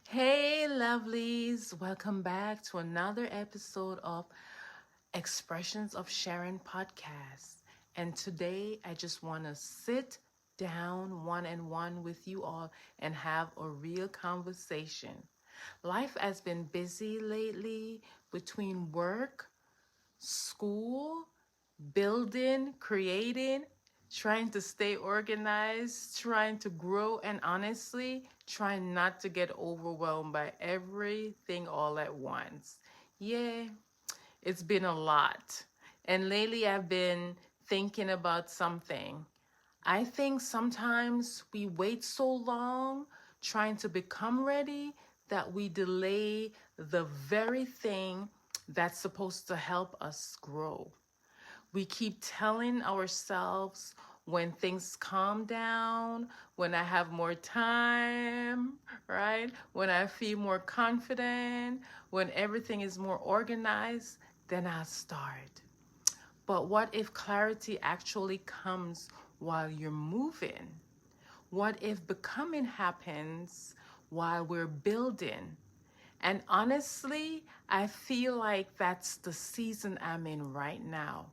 Hey, lovelies. Welcome back to another episode of Expressions of Sharon Podcast. And today I just want to sit down one with you all and have a real conversation. Life has been busy lately between work, school, building, creating, trying to stay organized, trying to grow, and honestly, trying not to get overwhelmed by everything all at once. Yeah, it's been a lot. And lately, I've been thinking about something. I think sometimes we wait so long trying to become ready that we delay the very thing that's supposed to help us grow. We keep telling ourselves when things calm down, when I have more time, right? When I feel more confident, when everything is more organized, then I'll start. But what if clarity actually comes while you're moving? What if becoming happens while we're building? And honestly, I feel like that's the season I'm in right now.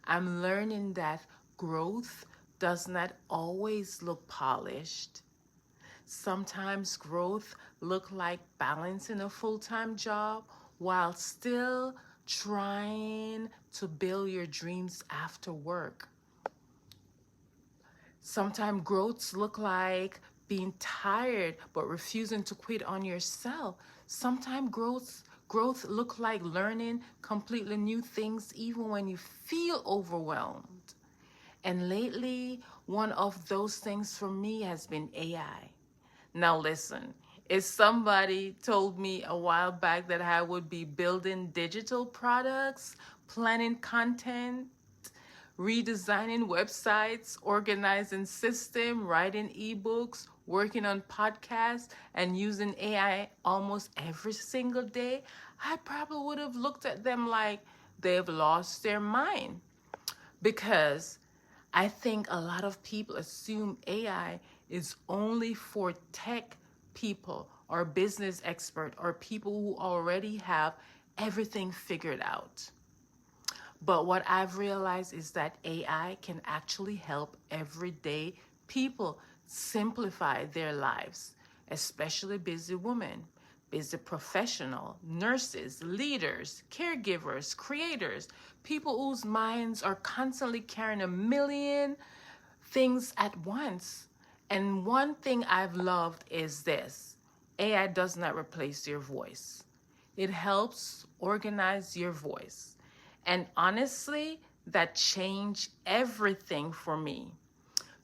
I'm learning that growth does not always look polished. Sometimes growth look like balancing a full-time job while still trying to build your dreams after work. Sometimes growths look like being tired but refusing to quit on yourself. Sometimes growth look like learning completely new things even when you feel overwhelmed. And lately, one of those things for me has been AI. Now listen, if somebody told me a while back that I would be building digital products, planning content, redesigning websites, organizing system, writing ebooks, working on podcasts, and using AI almost every single day, I probably would have looked at them like they've lost their mind. Because I think a lot of people assume AI is only for tech people or business expert or people who already have everything figured out. But what I've realized is that AI can actually help everyday people simplify their lives, especially busy women, busy professional, nurses, leaders, caregivers, creators, people whose minds are constantly carrying a million things at once. And one thing I've loved is this: AI does not replace your voice, it helps organize your voice. And honestly, that changed everything for me.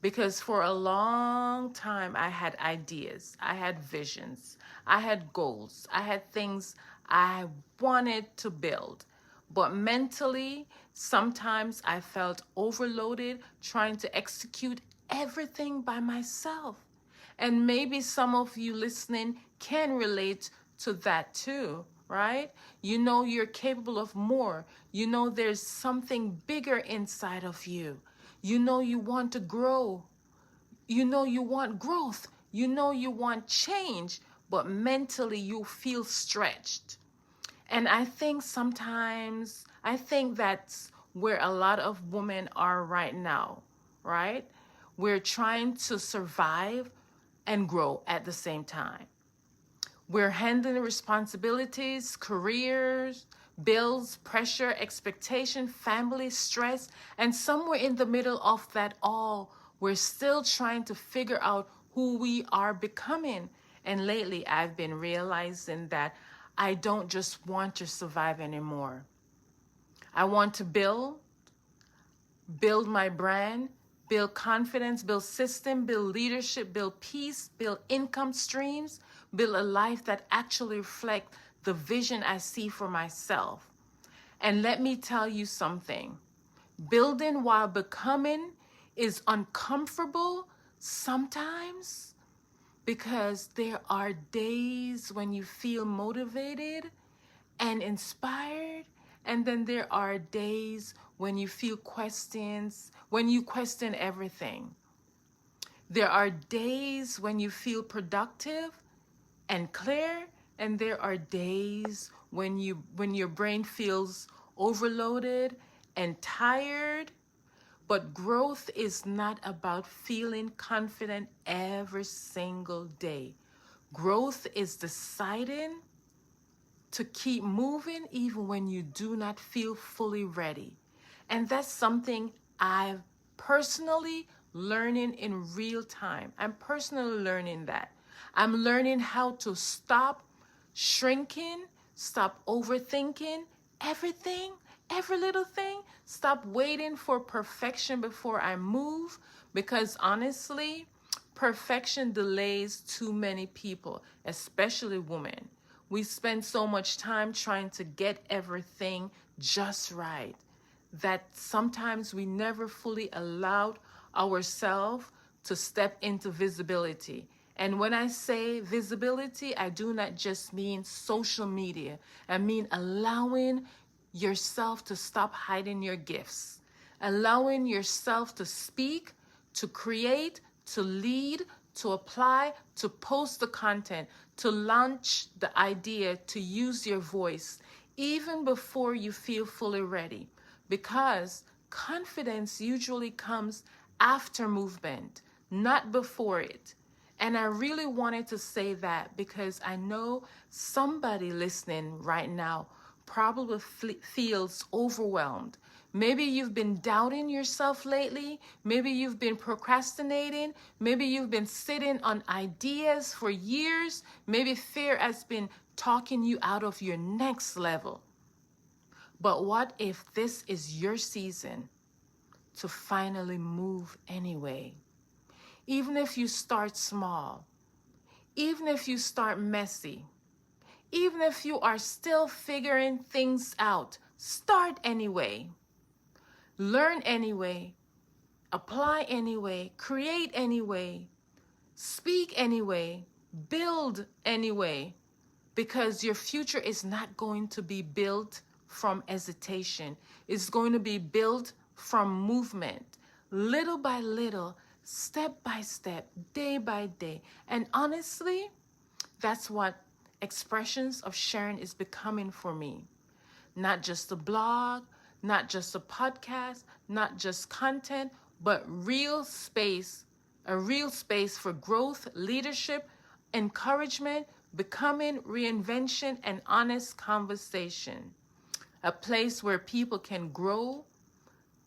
Because for a long time, I had ideas, I had visions, I had goals, I had things I wanted to build. But mentally, sometimes I felt overloaded trying to execute everything by myself. And maybe some of you listening can relate to that too, right? You know you're capable of more. You know there's something bigger inside of you. You know you want to grow. You know you want growth. You know you want change, but mentally you feel stretched. And I think that's where a lot of women are right now, right? We're trying to survive and grow at the same time. We're handling responsibilities, careers, bills, pressure, expectation, family, stress, and somewhere in the middle of that all, we're still trying to figure out who we are becoming. And lately, I've been realizing that I don't just want to survive anymore. I want to build my brand, build confidence, build system, build leadership, build peace, build income streams, build a life that actually reflects the vision I see for myself. And let me tell you something. Building while becoming is uncomfortable sometimes because there are days when you feel motivated and inspired, and then there are days when you feel questions, when you question everything. There are days when you feel productive, and clear, and there are days when your brain feels overloaded and tired. But growth is not about feeling confident every single day. Growth is deciding to keep moving even when you do not feel fully ready. And that's something I've personally learning in real time. I'm personally learning that. I'm learning how to stop shrinking, stop overthinking everything, every little thing, stop waiting for perfection before I move, because honestly, perfection delays too many people, especially women. We spend so much time trying to get everything just right that sometimes we never fully allowed ourselves to step into visibility. And when I say visibility, I do not just mean social media. I mean allowing yourself to stop hiding your gifts, allowing yourself to speak, to create, to lead, to apply, to post the content, to launch the idea, to use your voice, even before you feel fully ready. Because confidence usually comes after movement, not before it. And I really wanted to say that because I know somebody listening right now probably feels overwhelmed. Maybe you've been doubting yourself lately. Maybe you've been procrastinating. Maybe you've been sitting on ideas for years. Maybe fear has been talking you out of your next level. But what if this is your season to finally move anyway? Even if you start small, even if you start messy, even if you are still figuring things out, start anyway. Learn anyway. Apply anyway. Create anyway. Speak anyway. Build anyway. Because your future is not going to be built from hesitation. It's going to be built from movement, little by little, step by step, day by day. And honestly, that's what Expressions of Sharon is becoming for me. Not just a blog, not just a podcast, not just content, but a real space for growth, leadership, encouragement, becoming, reinvention, and honest conversation. A place where people can grow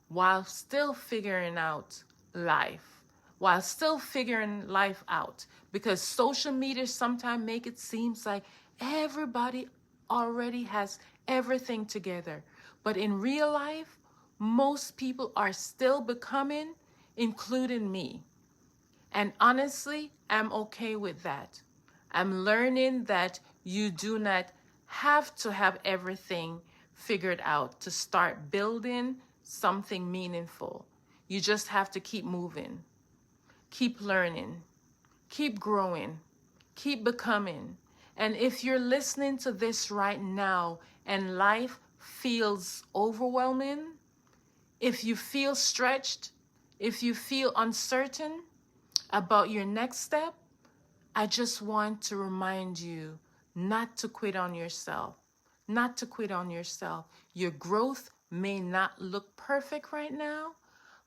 while still figuring out life, while still figuring life out. Because social media sometimes make it seem like everybody already has everything together. But in real life, most people are still becoming, including me. And honestly, I'm okay with that. I'm learning that you do not have to have everything figured out to start building something meaningful. You just have to keep moving, keep learning, keep growing, keep becoming. And if you're listening to this right now and life feels overwhelming, if you feel stretched, if you feel uncertain about your next step, I just want to remind you not to quit on yourself. Not to quit on yourself. Your growth may not look perfect right now,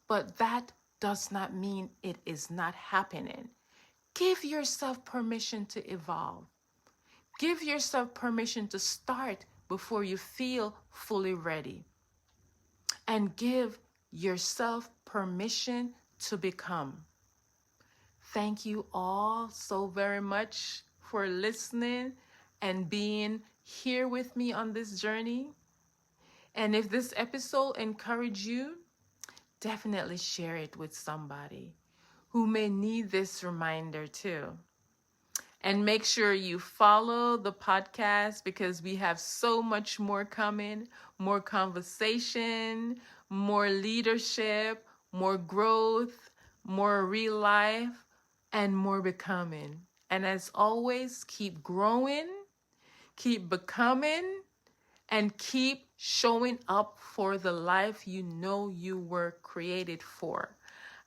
but that does not mean it is not happening. Give yourself permission to evolve. Give yourself permission to start before you feel fully ready. And give yourself permission to become. Thank you all so very much for listening and being here with me on this journey. And if this episode encouraged you, definitely share it with somebody who may need this reminder too. And make sure you follow the podcast because we have so much more coming, more conversation, more leadership, more growth, more real life, and more becoming. And as always, keep growing, keep becoming, and keep showing up for the life you know you were created for.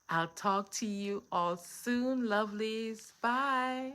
I'll talk to you all soon, lovelies. Bye.